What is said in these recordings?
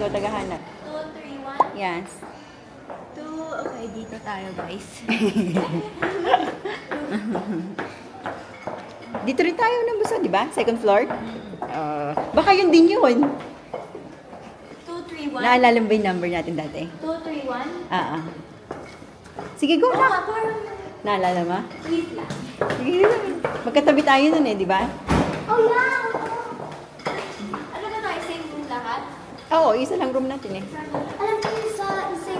ikaw tagahanap. 2, 3, 1. Yes. 2. Okay, dito tayo, guys. Dito rin tayo ng buso, di ba? Second floor? Baka yun din yun. 2, 3, 1. Naalala mo ba yung number natin dati? 2, 3, 1. Sige, go Oo, na. parang Naalala mo? wait lang. Sige, magkatabi tayo nun eh, di ba? Oh, yeah! Ano na tayo? Same room lahat? Oo, isa lang room natin eh. Alam ko yung isa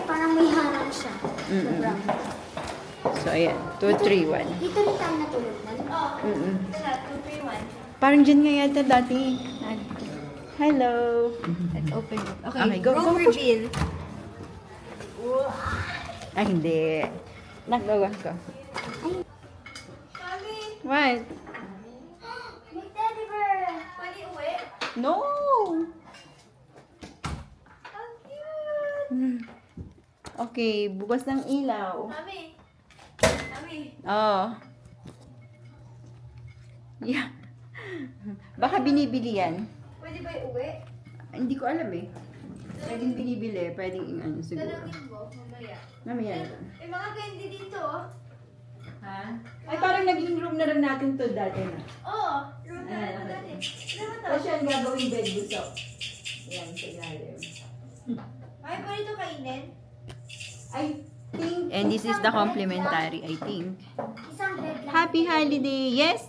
parang may harang siya. Sobrang. So, ayan. 2, 3, 1. Dito rin tayo natulog na. Oo. Ito na, 2, 3, 1. Parang dyan nga yata dati. Hello. Let's open it. Okay, go, room go. reveal. Ay, hindi. Nakagawa ko. Mami! What? May teddy bear! Pwede uwi? No! How cute! Okay, bukas ng ilaw. Mami! Mami! Oh. Yeah. Baka binibili yan. Pwede ba uwi? Hindi ko alam eh. Pwedeng binibili, pwedeng ano siguro. Dalawin mo, mamaya. Mamaya. May mga candy dito, oh. Ha? Ay, parang naging room na rin natin to dati na. Oo, room na ito dati. Ano ba to? Kasi ang gagawing bed buso. Yan, sa ilalim. Ay, pwede ito kainin? I think... And this is the complimentary, I think. Isang bed lang. Happy holiday! Yes!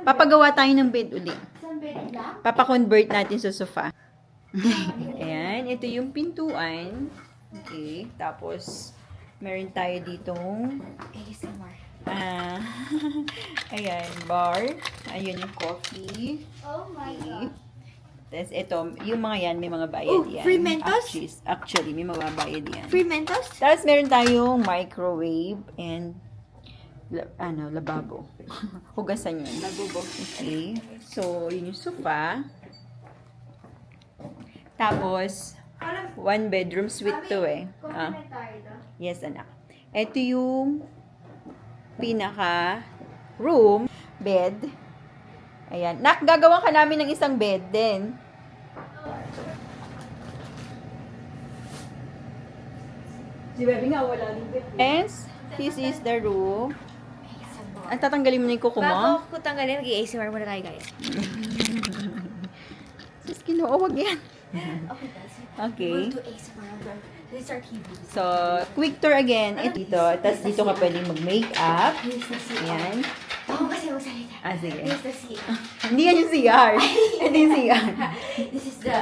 Papagawa tayo ng bed uli. Isang bed lang? Papakonvert natin sa sofa. Ayan, ito yung pintuan. Okay, tapos meron tayo ditong ASMR. ayan, bar. Ayun yung coffee. Oh my God. Tapos ito, yung mga yan, may mga bayad Oh, yan. free Mentos? Actually, may mga bayad yan. Free Mentos? Tapos meron tayong microwave and lababo. Hugasan yun. Lababo. Okay. So, yun yung sofa. Tapos, one bedroom suite to eh. Complimentary to. Yes, anak. Ito yung pinaka room, bed. Ayan. Nak, gagawa ka namin ng isang bed din. Si Bebe nga, wala din bed. Yes, this is the room. Ang tatanggalin mo na yung kuko mo? Bago ko tanggalin, mag-ASMR muna tayo, guys. Sus, kinoo, wag yan. Okay, guys. Okay. We'll do ASMR. This is our TV. So, quick tour again. Ito dito. Tapos dito ka pwedeng mag-makeup. Here's the CR. Ayan. Ako kasi magsalita. Sige. Here's the CR. Hindi yan yung CR. Hindi yung CR. This is the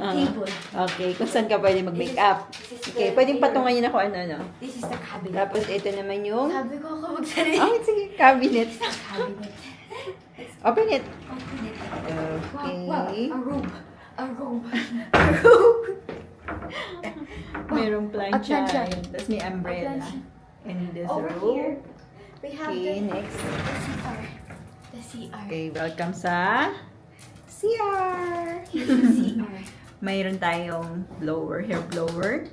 table. Okay, kung saan ka pwede mag-makeup. Okay, pwedeng patungan nyo na kung ano. This is the cabinet. Tapos ito naman yung... Sabi ko ako magsalita. Oh, sige, cabinet. Cabinet. Open it. Open it. Okay. Wow, a room. A room. A room. Merong plancha. plancha. Tapos may umbrella. plancha. In this Over room. here, we have Okay, the next. CR. The CR. Okay, welcome sa CR. Here's the CR. Mayroon tayong blower, hair blower,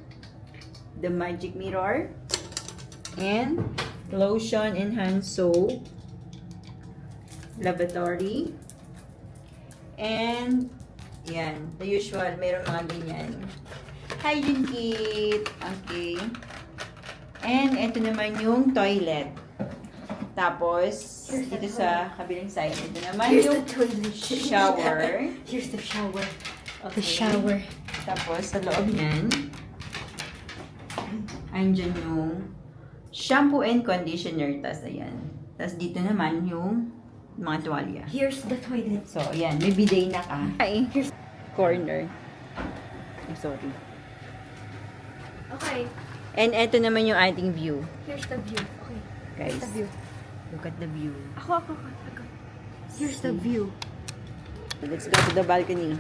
the magic mirror, and lotion and hand soap, lavatory, and yan, the usual, mayroon mga ganyan. Hygiene kit, okay. And ito naman yung toilet. Tapos, dito sa kabilang side, ito naman Here's yung the toilet. shower. Here's the shower. Okay. The shower. Tapos, sa loob niyan, andyan yung shampoo and conditioner. Tapos, ayan. Tapos, dito naman yung mga tuwalya. Here's the toilet. So, ayan. May bidet na ka. Ay, corner. I'm sorry. Okay. And eto naman yung ating view. Here's the view. Okay. Guys, Here's the view. look at the view. Ako. Here's the view. So, let's go to the balcony.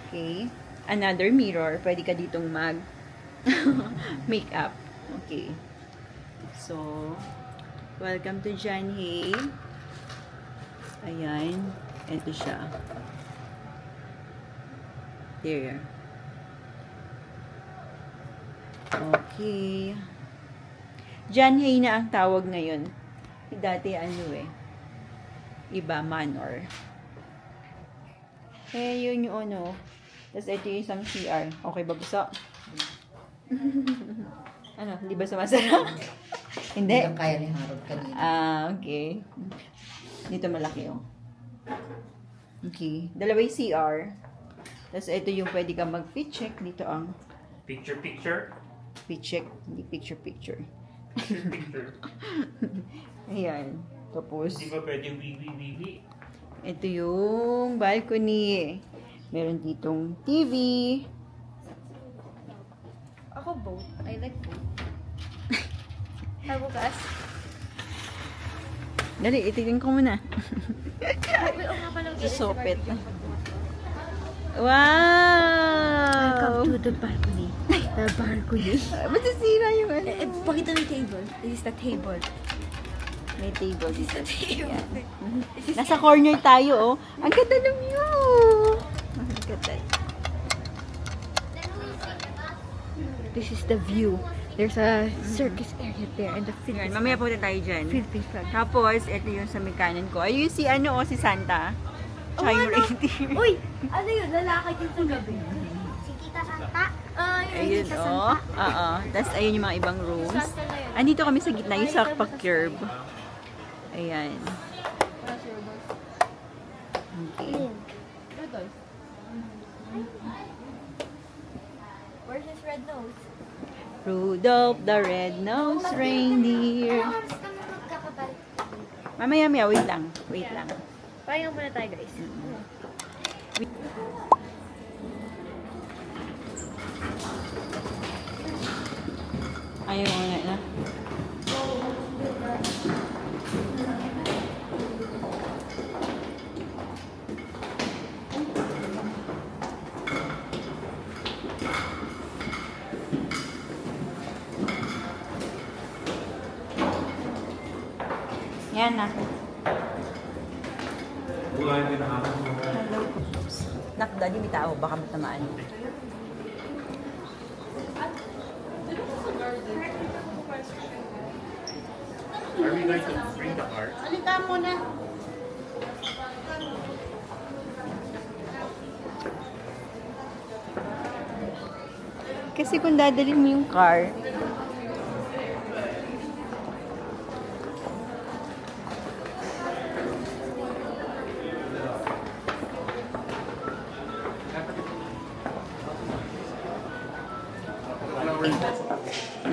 Okay. Another mirror. Pwede ka ditong mag makeup. Okay. So, welcome to John Hay. Ayan. Ito siya. There. Okay. John Hay na ang tawag ngayon. Dati ano eh. Iba, Manor. Eh, yun yung ano. Tapos ito yung isang CR. Okay ba gusto? Ano, hindi ba sumasarap? Hindi. Hindi kaya ni Harold kanina. Okay. Dito malaki oh. Okay. Dalawa yung CR. Tapos ito yung pwede ka mag-fit check. Dito ang Picture, picture. fit check. Hindi picture. Picture, picture. Ayan. Tapos, Di ba pwede wiwi? ito yung balcony. Meron ditong TV. Ako both. I like both. Bukas. Dali, itignan ko muna. Sabi, nga pala. Susopet. Wow! Welcome to the balcony. The balcony. Masisira yung ano. Pakita mo yung table. This is the table. May table This is dito. the table. Nasa corner tayo, oh. Ang ganda ng view! Ang ganda. This is the view. There's a circus area there and the Yan, Philippines. mamaya punta tayo dyan. Philippines flag. Tapos, ito yung sa may kanan ko. Ayun si ano, oh, si Santa. Tsaka yung reindeer. Uy! Ano yun? Lalakad yun sa gabi. Si Tita Santa? Yung Ayun, Tita oh. Santa. Oo. Tapos, ayun yung mga ibang rooms. Santa na yun. Andito kami sa gitna, yung sa curve. Ayan. Okay. Rudolph. Where's his red nose? Rudolph the Red-Nosed Reindeer. Anong oras kami magkakabalik? Mamaya, wait lang. Wait lang. Pahinga muna tayo, guys. Ayaw mo na. Yan na. Nak, daddy, may tao. Baka matamaan. Are we going to bring the art? Alita mo na. Kasi kung dadalhin mo yung car,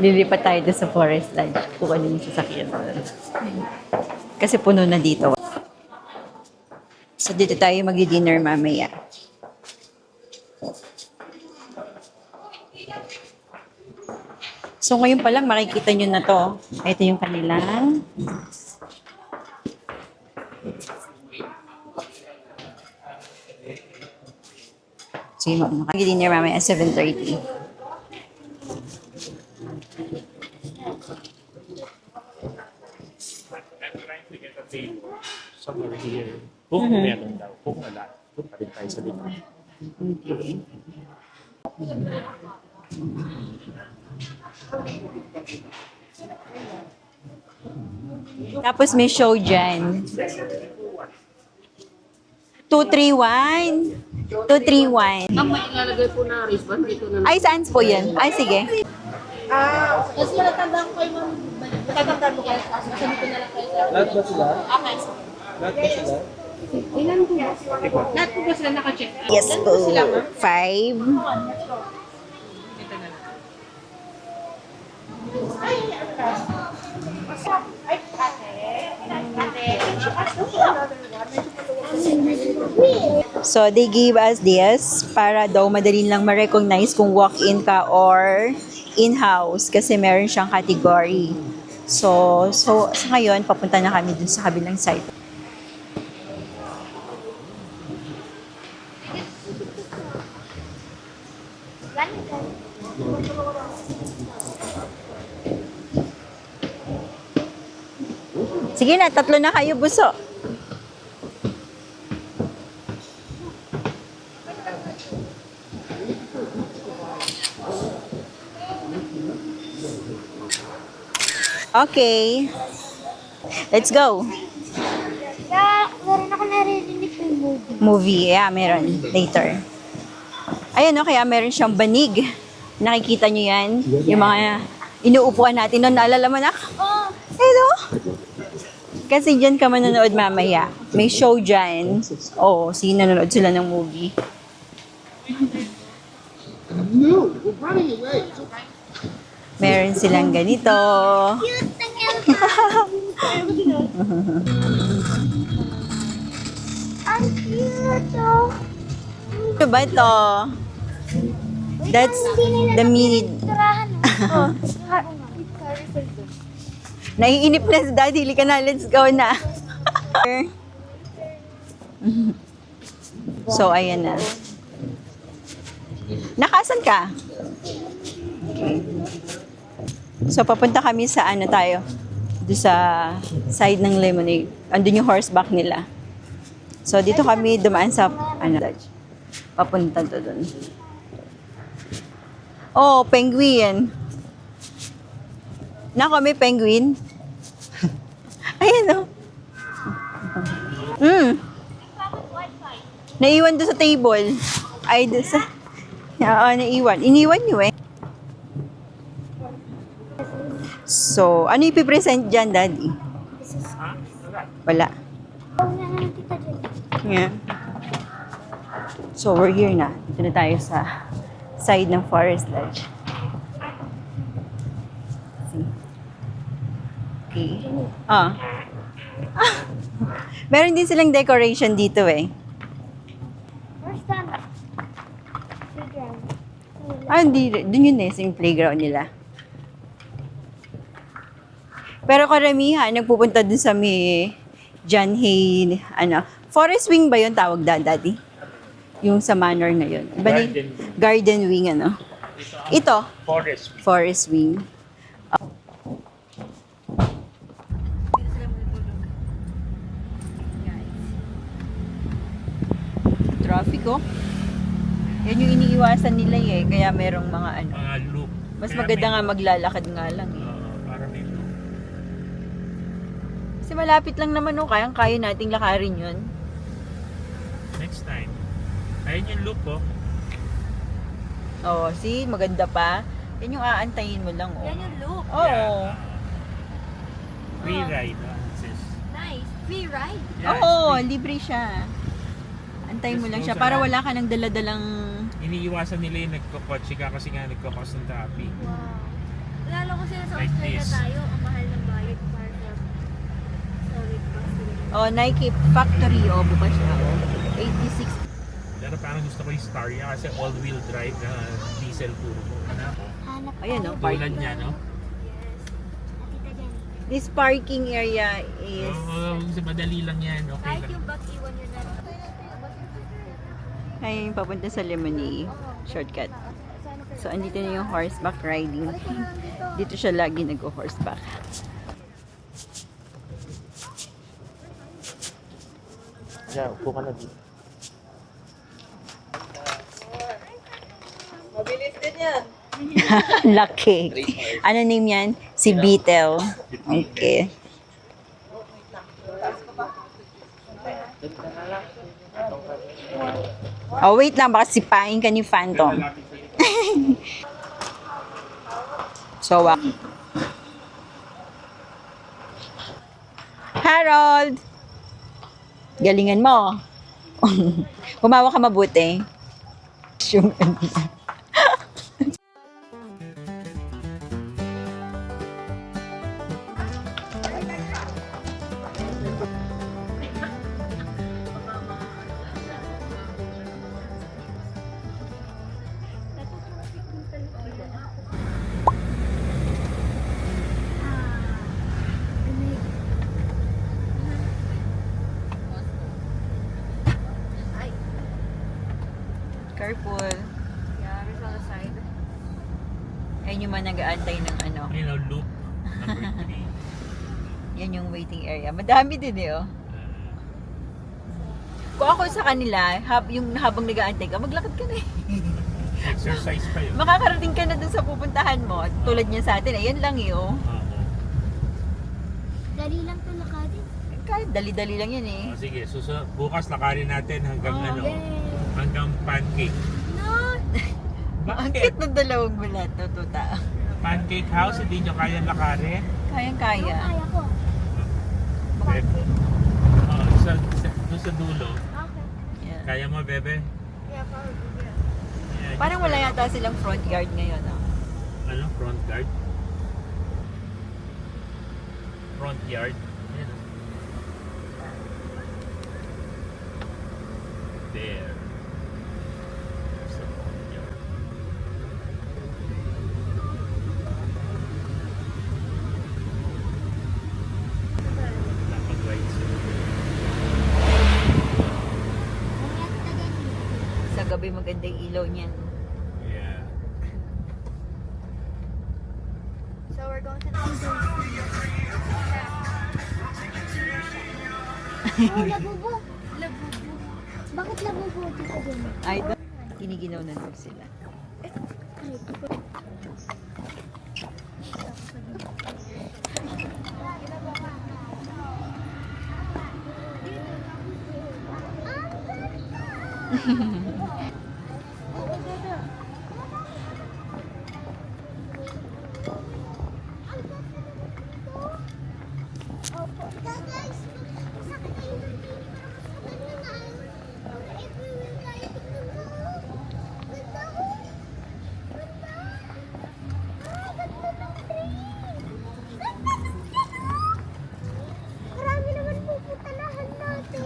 lilipat tayo doon sa Forest Lodge. Kukunin yung sasakyan doon. Kasi puno na dito. So, dito tayo mag-dinner mamaya. So, ngayon pa lang makikita nyo na to. Ito yung kanilang sige, mag-dinner mamaya at 7:30. I'm trying to get a table somewhere here. Kung meron daw. Kung wala, doon pa rin tayo sa likod. Okay. Tapos may show dyan. 231. 231. Tapos ilalagay po na wristband dito na. Ay, saan po yan? Ay, sige. Kasi natatandaan ko kayo, ma'am. Natatandaan mo kayo. Nasa dito na lang kayo. Lahat ba sila? Okay. Lahat ba sila? Ilan po ba? Lahat po ba sila naka-check? Yes Ilan po. sila, ma'am? 5. Ito na lang. So, they gave us this para daw madali lang ma-recognize kung walk-in ka or in-house kasi meron siyang category. So sa ngayon, papunta na kami dun sa kabilang site. Sige na, 3 na kayo, buso. Okay. Let's go. Kaya, meron ako naririnig yung movie. Movie, yeah, meron. Later. Ayan o, kaya meron siyang banig. Nakikita nyo yan? Yung mga inuupuan natin noon. Naalala mo, nak? Oh, Hello? Kasi dyan ka manonood mamaya. May show dyan. Oo, nanonood sila ng movie. Meron silang ganito. cute ang elephant. Ang cute, oh. Ano ba ito? That's the mini. Turahan, oh. Naiinip na si Daddy. Hili ka na. Let's go na. So, ayan na. Nakasan ka? Okay. So, papunta kami sa ano tayo? Doon sa side ng Lemonade. Andun yung horseback nila. So, dito kami dumaan sa ano, papunta to doon. Oh, penguin. Nako, may penguin. Ayan, oh. Naiwan doon sa table. Ay, doon sa... Oo, naiwan. Iniwan nyo eh. So, ano ipipresent dyan, Daddy? Wala. Yeah. So, we're here na. Dito na tayo sa side ng Forest Lodge. See? Okay. Ah. Meron din silang decoration dito eh. Where's the playground? Hindi. Dun yun eh, sa yung playground nila. Pero karamihan, nagpupunta dun sa may John Hay, Forest Wing ba yun tawag, Daddy? Yung sa manor na yun. Iba na Garden. Garden Wing, ano? Ito, Forest. Forest Wing. Traffic, oh. Yan yung iniiwasan nila eh, kaya merong mga Mga loop. Mas Kaya maganda may- nga maglalakad nga lang eh. Para may loop. Kasi malapit lang naman, oh, kayang-kaya nating lakarin yun. Next time. Ayun yung loop, oh. Oo, see, maganda pa. Yan yung aantayin mo lang, oh. Yan yung loop. Oo. Yeah. Free ride, sis. Nice. Free ride. Yeah, Oo, it's free. libre siya. Antayin mo Just lang go siya sa- para wala ka ng daladalang... Iniiwasan nila yung nagkakotse ka kasi nga nagkakos ng traffic. Wow. Lalo ko sila sa Like Australia this. tayo, ang mahal ng bayad para sa solid bus. Oh, Nike Factory, oh, bukas siya, oh. 86. Pero parang gusto ko yung Star niya kasi all-wheel drive na diesel turbo. Hanap Ayan, tayo. oh, Tulad niya, no? Yes. Atita Jenny. This parking area is... Oo, sa madali lang yan. Okay Kahit lang. yung bag iwan nyo na. Ay, papunta sa Lemonade. Shortcut. So, andito na yung horseback riding. Dito siya lagi nag-horseback. Yeah, upo ka na dito. Lucky. Ano name yan? Si Beetle. Okay. Oh, wait lang. Baka sipain ka ni Phantom. So, Harold! Galingan mo. Humawa ka mabuti. Yung careful. Yeah, there's on the side. Ayun yung mga nag-aantay ng ano. You know, loop number 3. Yan yung waiting area. Madami din eh, oh. Kung ako sa kanila, yung habang nag-aantay ka, maglakad ka na eh. Exercise pa yun. Makakarating ka na dun sa pupuntahan mo. Tulad niya sa atin, ayan lang eh, oh. Dali lang to lakadin. Kahit dali-dali lang yan eh. Sige, bukas lakarin natin hanggang Oh, yay. hanggang pancake. No, Ang Bakit? cute ng dalawang bulat, no, tuta. Pancake house, hindi nyo kaya lakarin? Kayang-kaya. Kaya ko. Okay. Oh, doon sa dulo. Okay. Yeah. Kaya mo, bebe? Yeah, probably. Yeah, Parang wala yata silang front yard ngayon, no? Ano? Front guard? Front yard? Ayan, oh. There. There's the front yard. Napag-right sila. Sa gabi maganda yung ilaw niyan. Yeah. So we're going to the Oh, labubo. Labubo. Bakit labubo dito din? Ay, tiniginaw na daw sila. Marami naman puputanahan natin.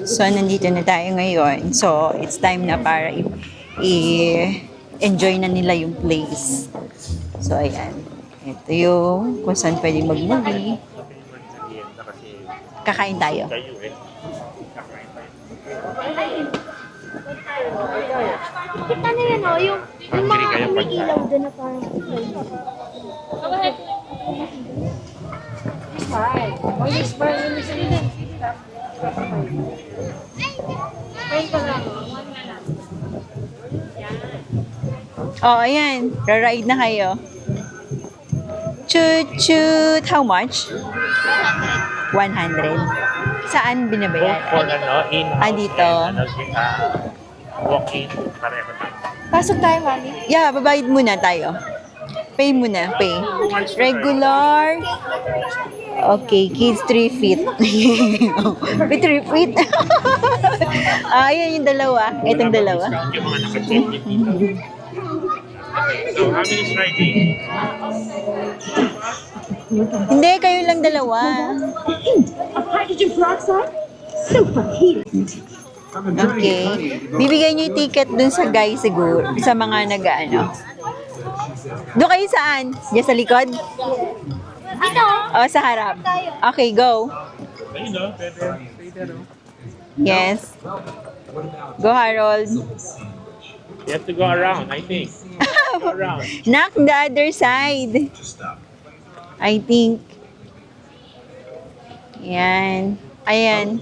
So, nandito na tayo ngayon. So, it's time na para i-enjoy na nila yung place. So, ayan. Ito yung kung saan pwede mag-movie. Kakain tayo. Kayo eh. Kakain tayo. Kita na yun, oh, yung mga kayo pag- ilaw doon na parang Oh, ayan. Ra-ride na kayo. Chut-chut. How much? 100. Saan binabayaran? For ano, in-house dito. and ano, walk-in, pareho na. Pasok tayo, mami. Yeah, babayad muna tayo. Pay muna, pay. Regular. Okay, kids 3 feet. With 3 feet. Ayan yung dalawa. Itong dalawa. Discount yung mga naka-check in dito. So, how many is riding? Hindi, kayo lang dalawa. Okay. Bibigyan niyo yung ticket dun sa guy siguro. Sa mga nag-ano. Doon kayo saan? Diyan sa likod? Dito. O, sa harap. Okay, go. Ayun no, pwede. Stay there, no? Yes. Go, Harold. You have to go around, I think. Go around. Knock the other side. I think. Yan. Ayan.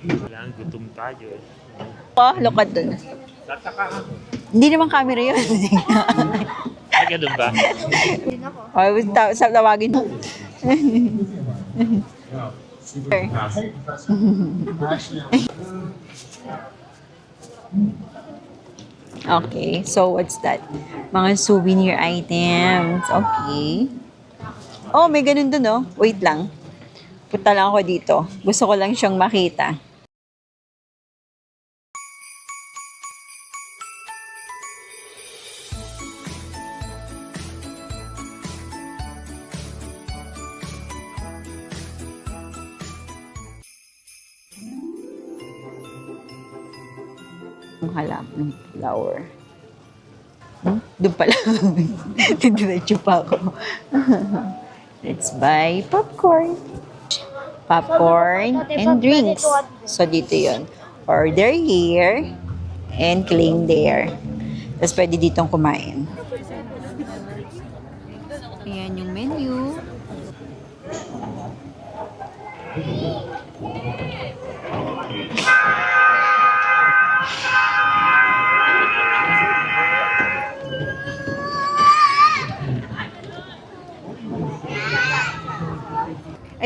Kailangan gutom tayo eh. Oh, lokad dun. Tataka ka. Hindi naman camera yun. Ay, ganun ba? Oh, sa tawagin mo. Okay, so what's that? Mga souvenir items. Okay. Oh, may ganun dun, oh. Wait lang. Punta lang ako dito. Gusto ko lang siyang makita. Ang halap ng flower. Doon pala. Didiretso pa ako. Let's buy popcorn. Popcorn and drinks. So, dito yon. Order here and claim there. Tapos, pwede ditong kumain. Ayan yung menu.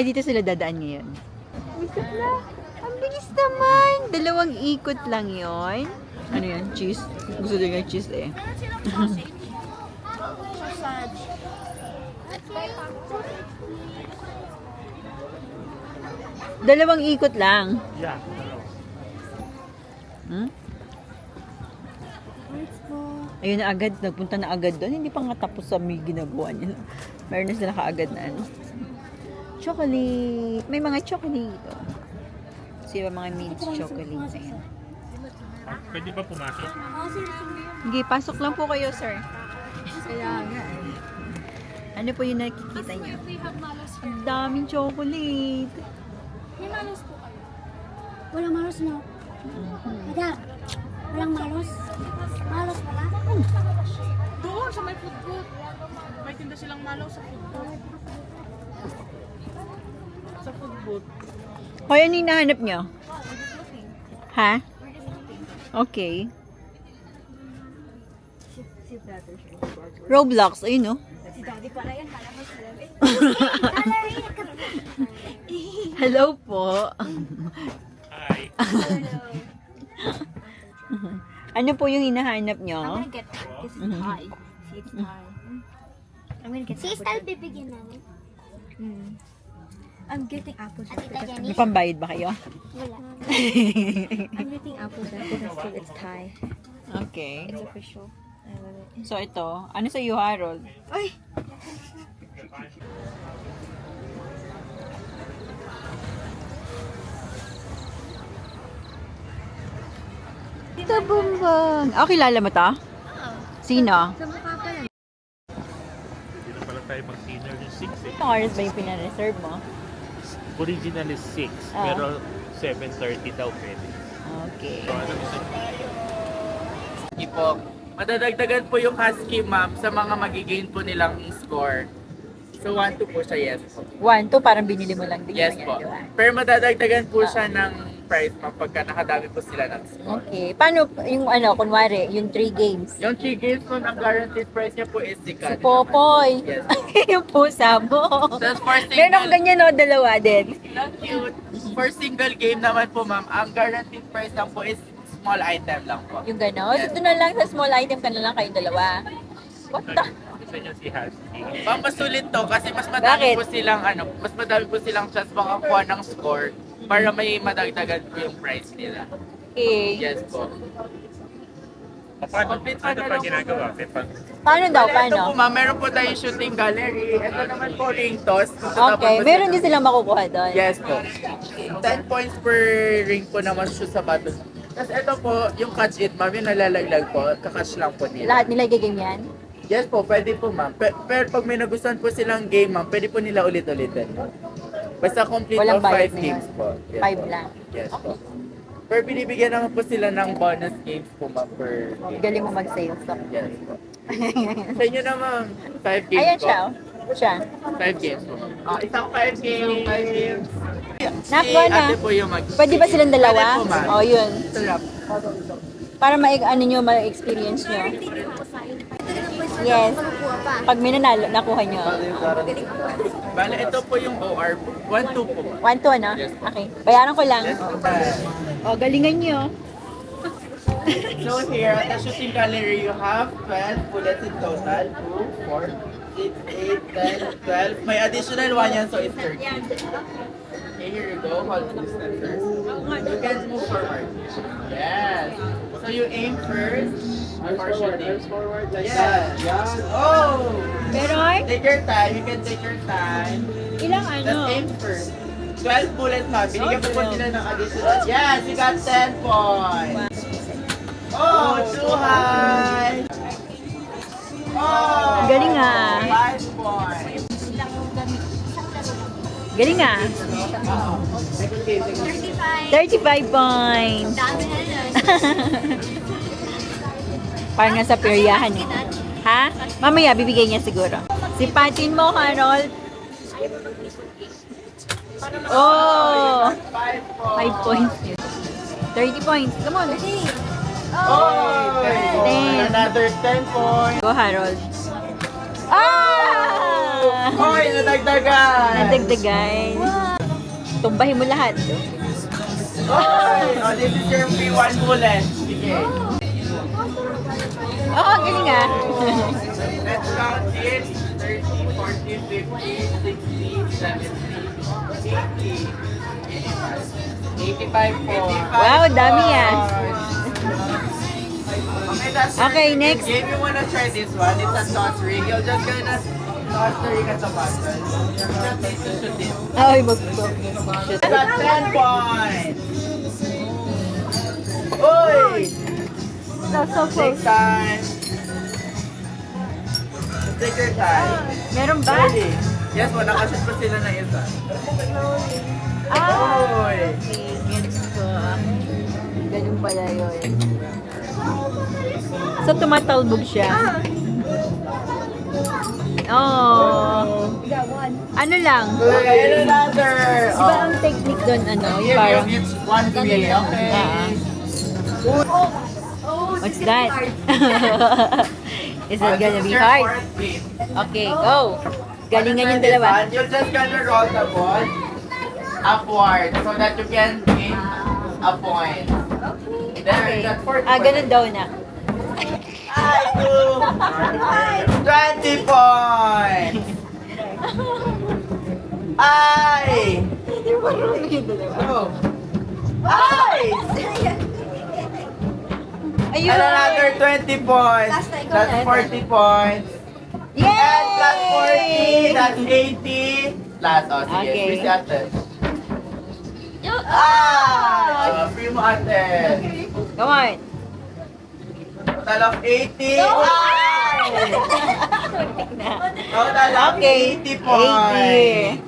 Ay, dito sila dadaan ngayon. Ikot na. Ang bilis naman. 2 ikot lang yon. Ano yan? Cheese? Gusto din yung cheese eh. Dalawang ikot lang. Yeah. Hmm? Ayun na agad, nagpunta na agad doon. Hindi pa nga tapos sa may ginagawa niya. Meron na sila kaagad na ano. Chocolate. May mga chocolate. Oh. Kasi yung mga mint chocolate na yan. Pwede ba pumasok? Sige, pasok lang po kayo, sir. Kaya nga. Ano po yung nakikita niyo? Ang daming chocolate. May malos po kayo. Walang malos no? Adak, walang malos? Malos pala? Doon sa may food court. May tinda silang malaw sa food court. Sa food court. Hoy, ano yung nahanap niyo? Ha? Okay. Roblox, ayun no? Si Daddy pala yan, kala mo sila eh. Hello po. Hi. Ano po yung hinahanap nyo? I'm gonna get that. This is high. See, it's high. I'm gonna get that. Si Style bibigyan namin. I'm getting apple juice because May pambayad ba kayo? wala. I'm getting apple juice because it's Thai. Okay. It's official. I love it. So ito, ano sa iyo, Harold? Ay! Ito, bumbang. Oh, kilala mo to? Sino? Sa mukha pa yan. Hindi na pala tayo mag-dinner yung 6 eh. Anong oras ba yung pinareserve mo? Original is 6, Ah. pero 7:30 daw pwede. Okay. So ano gusto niyo? Husky po. Madadagdagan po yung Husky, ma'am, sa mga magigain po nilang score. So, 1-2 po siya, yes po. 1, 2, parang binili mo lang din. Yes yun, po. di ba? Pero madadagdagan po siya ng price, ma'am, pagka nakadami po sila ng score. Okay. Paano yung ano, kunwari, yung 3 games? Yung 3 games po, ang guaranteed price niya po is Si sikat. Popoy. Yes. yung pusa mo. Tapos for Meron akong single, ganyan, no? Dalawa din. cute. For single game naman po, ma'am, ang guaranteed price lang po is small item lang po. Yung gano'n. So, doon na lang sa small item ka na lang kayong dalawa. What the? Gusto niyo si Husky? Ma'am, mas sulit to kasi mas madami Bakit? po silang mas madami po silang chance makakuha ng score para may madagdagan po yung price nila. Okay. Yes po. Paano, Complete ano na pa lang ginagawa? Pag Paano daw? Ito Paano? po ma'am, meron po tayong shooting gallery. Ito naman po ring toss. Okay. Meron din silang makukuha doon. Yes po. 10 points per ring po naman shoot sa bato. Tapos ito po, yung catch it ma'am, yung nalalaglag po, kakatch lang po nila. Lahat nila i-game yan? Yes po, pwede po ma'am. Pero pag may nagustuhan po silang game ma'am, pwede po nila ulit-ulitin. Basta complete Walang of 5 bayad na games yun. po. Yes 5 po. lang. Yes po. Pero binibigyan naman po sila ng bonus games po ma'am per game. Galing mo mag-sales. So. Yes po. Sa inyo na ma'am, 5 games Ayan po. siya. Oh. Siya. 5 games po. Isang 5 games. Nak, Si go na. ate po yung mag- Pwede ba silang dalawa? Pwede po ma'am. Oh, yun. Sarap. Para ano nyo, ma-experience nyo. Yes. Pag may nanalo, nakuha nyo. Bale, ito po yung OR. 1-2 po. 1 to, ano? Okay. Bayaran ko lang. Yes po. Oh, galingan nyo. So here at the shooting gallery, you have 12 bullets in total. 2, 4, 6, 8, 10, 12. May additional one yan, so it's 13. Okay, here you go. Hold this one first. You can move forward. Yes. So you aim first before shooting. Yes. Oh! Pero, Take your time. You can take your time. ilang Let's aim first. 12 bullets na. Binigyan po sila ng additional. Yes, you got 10 points. Oh, too high. Oh, Galing ah. 5 points. Galing ah. 35 points. Dami na yun. Parang nga sa peryahan eh. Ha? Mamaya, bibigay niya siguro. Sipatin mo, Harold. Oh! 5 points yun. 30 points. Come on. Oh, 10. another 10 points. Go, Harold. Ah! Oh, nadagdagan! Nadagdagan. Tumbahin mo lahat. Oy! Oh, this is your free one bullet. Sige. Oh, galing ah. Let's count it. 30, 40, 50, 60, 70, 80, 85 po. Wow, dami ah. Okay, that's Okay, your next. game. You wanna try this one? It's a toss ring. You're just gonna toss the ring at the bottom. You just need to shoot it. Ay, mag-shoot. Got 10 points. Oy! So Take time. Take your time. Meron ba? Ready? Yes po, nakashoot pa sila ng isa. Ah! Oy! Okay, gets ko. Ganun pala yun. So, tumatalbog siya. Oh. Ano lang? Okay, and another. Di ba ang technique doon, ano? Yung parang, It's one free. Okay. what's that? Is it gonna This is be your hard? fourth game. Okay, go! Galingan yung dalawa. You're just gonna roll the ball upward so that you can gain a point. There, Okay. that fourth Ah, ganun daw na. Ay, 20 points! Ay! Go! Ay! Ayun! And another 20 points. That's 40 points. Yay! And plus 40, that's 80. Last, oh, sige. Okay. Free si ate. Ah! Free mo ate. Come on! Total of 80. Ay! Total of Okay. 80 points.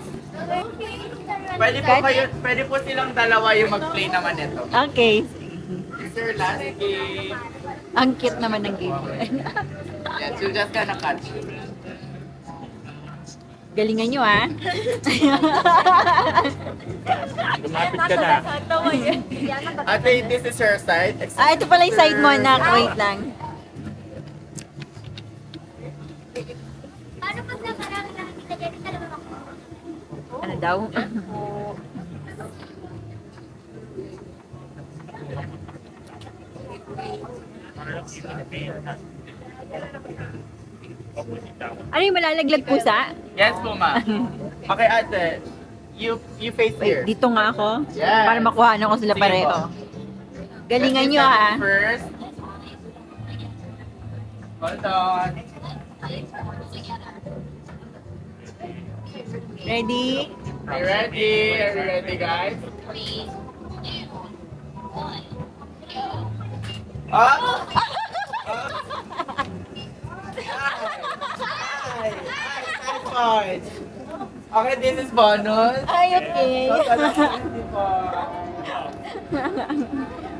80. Pwede po silang dalawa yung mag-play naman ito. Okay. It's your last game. Ang cute naman ng game. Yes, you're just gonna catch. Galingan nyo, ah. Lumapit ka na. Ate, this is your side. Ah, ito pala yung side mo, anak. Wait lang. Paano pag nakarami lang kita dyan? Talaga ako. Ano daw? Ano yung malalaglag pusa? Yes po, ma'am. Okay, ate. You face here. Wait, dito nga ako. Yes. Para makuha ko sila Sige pareho. po. Galingan Let's nyo, do ha. that First. Hold on. Ready? Are you ready? Are you ready, guys? Up! Points. Okay, this is bonus. Ay, okay. Total of 50 points.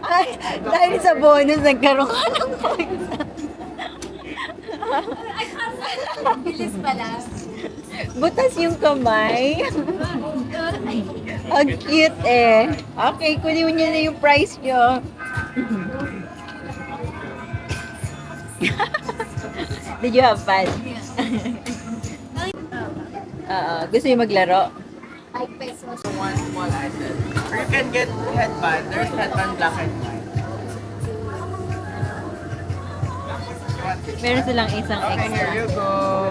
Ay, dahil sa bonus, nagkaroon ka ng points. Bilis pala. Butas yung kamay. Ang cute eh. Okay, kunin mo niyo na yung prize nyo. Did you have fun? Gusto niyo maglaro? 5 pesos. One small item. Or you can get headband. There's headband black and white. Meron silang isang Okay, here extra. you go.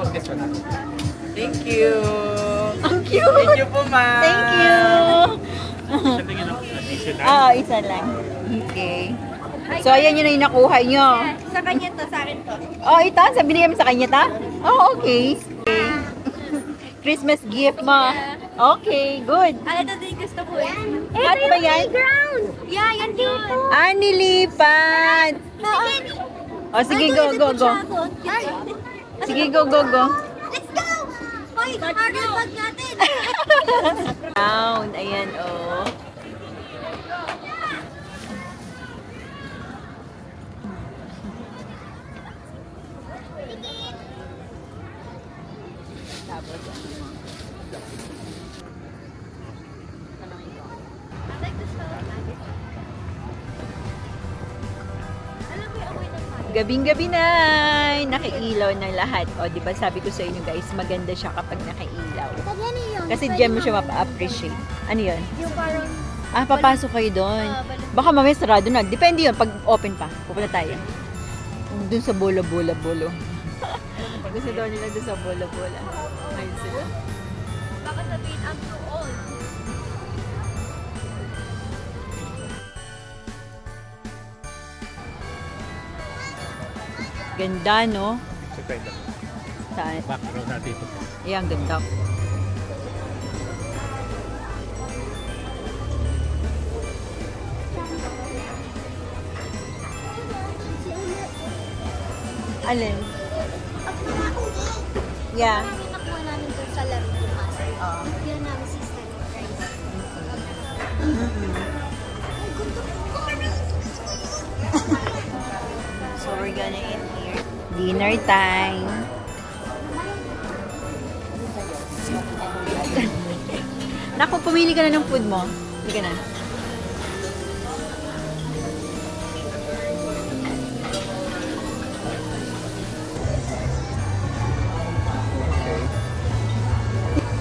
This one. Thank you. Ang cute! Thank you po, ma'am. Thank you! Sa tingin ng additional. Oo, isa lang. Okay. So, ayan yun na yung nakuha nyo. Sa kanya to, sa akin to. Oh, ito? Sabi niya sa kanya ta? Oh, okay. Christmas gift mo. Okay, good. Ito din gusto ko eh. At ba yan? Playground! Yeah, yan dito. Ah, nilipat! Oh, sige, go, go, go. Sige, go, go, go. Let's go! Hoy, harder bag natin! Down, ayan, oh. Tapos, I like this one. Alam mo yung amoy ng mali? Gabing-gabi na, nakailaw na lahat. O, di ba sabi ko sa inyo guys, maganda siya kapag nakailaw. Dad, yan yun. Kasi Pwede diyan mo siya mamaya. mapa-appreciate. Ano yun? Yung parang, Ah, papasok kayo doon. balon. Baka mamaya sarado na. Depende yun, pag open pa. Pupunta tayo. Doon sa bola-bola-bolo. Gusto daw nila doon sa bola-bola. Ayun sila. baka sabihin, I'm too old. Ganda, no? Sa tayo. Saan? Background natin ito. Ayan, ganda. Alin? Yeah. Namin nakuha namin doon sa laro bukas. Oo. Yun namin si Stanley Price. So we're gonna eat here. Dinner time. Naku, pumili ka na ng food mo. Hindi ka na.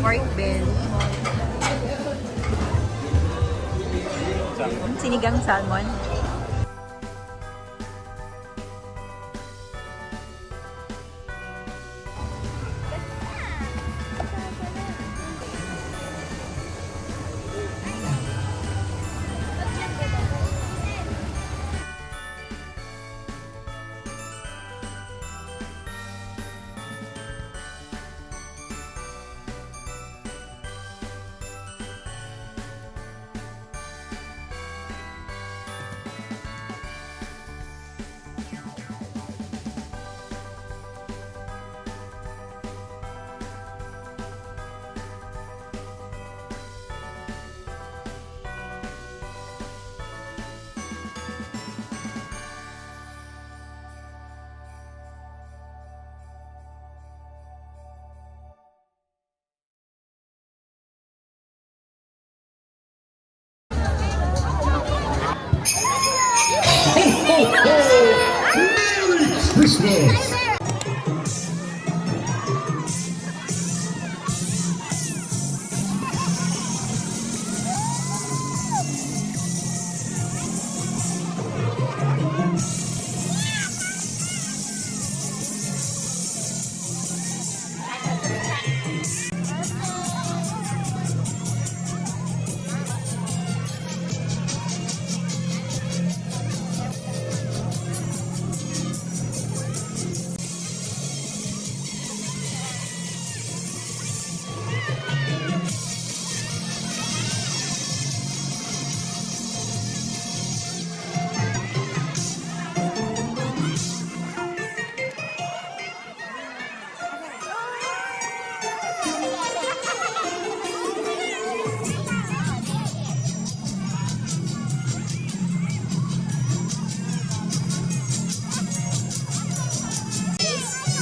Pork belly. Sinigang salmon.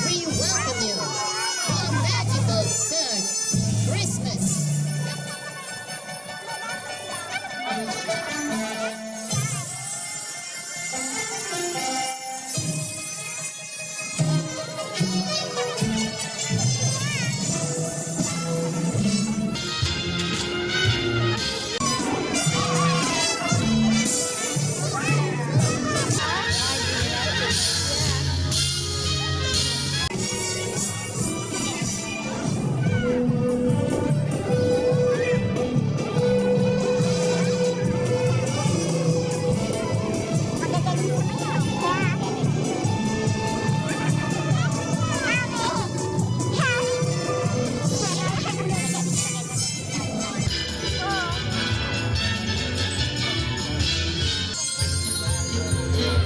We welcome you to Magical Cirque Christmas.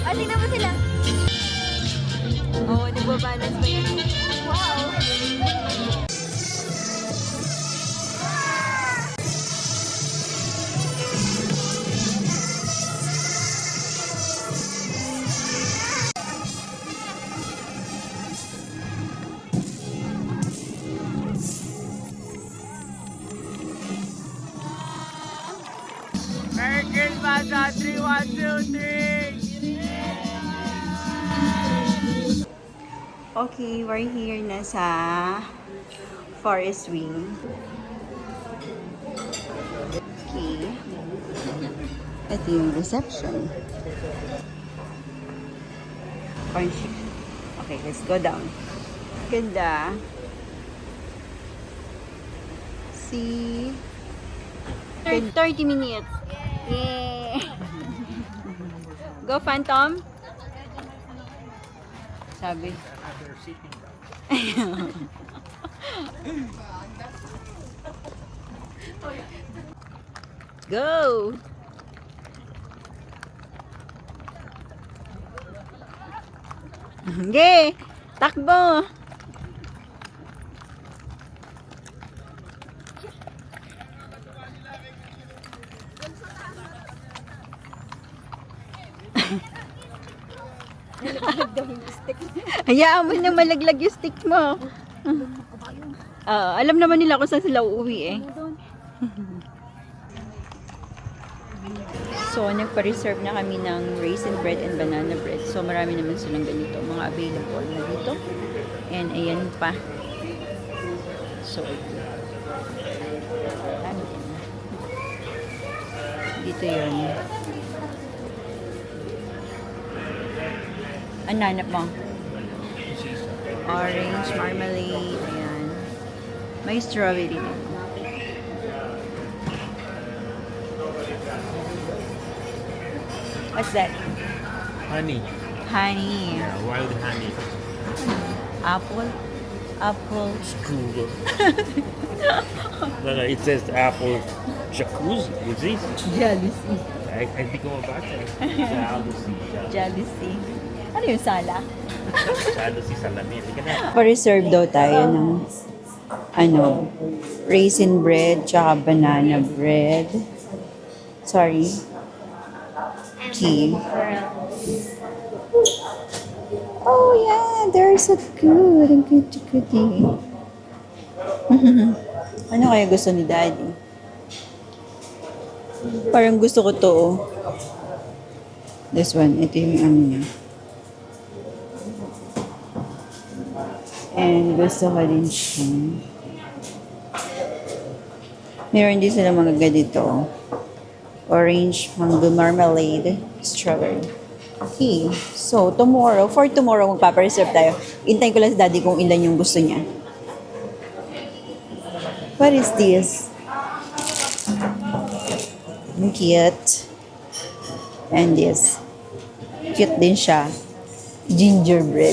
Ah, tingnan mo sila. Oo, nagbabalance ba yan? Wow. Merry Christmas, 3, 1, 2, 3! Okay, we're here na sa Forest Wing. Okay. Ito yung reception. Orange. Okay, let's go down. Ganda. See? 30 minutes. Yay! Go, Phantom! Sabi. Go! Okay, takbo! Hayaan mo na malaglag yung stick mo. Alam naman nila kung saan sila uuwi eh. So, nagpa-reserve na kami ng raisin bread and banana bread. So, marami naman silang ganito. Mga available na dito. And ayan pa. So, marami din. Dito yun. Ano hanap mo? Orange, marmalade, ayan. May strawberry din. What's that? Honey. Honey. Yeah, wild honey. Apple? Apple. Screw. No, it says apple jacuzzi. Is this? Jealousy. I think I'm about to. Jealousy. Jealousy. Ano yung sala? Jealousy sa lamit. Hindi ka na. Pa-reserve daw tayo ng raisin bread tsaka banana bread. Sorry. Tea. Oh yeah, they're so good. Ang goody-goody. Ano kaya gusto ni Daddy? Parang gusto ko to. Oh. This one. Ito yung ano niya. And gusto ko din siya. Meron din sila mga ganito. Orange, mango marmalade, strawberry. Okay. So, for tomorrow, magpapareserve tayo. Intayin ko lang si Daddy kung ilan yung gusto niya. What is this? Ang cute. And this. Cute din siya. Gingerbread.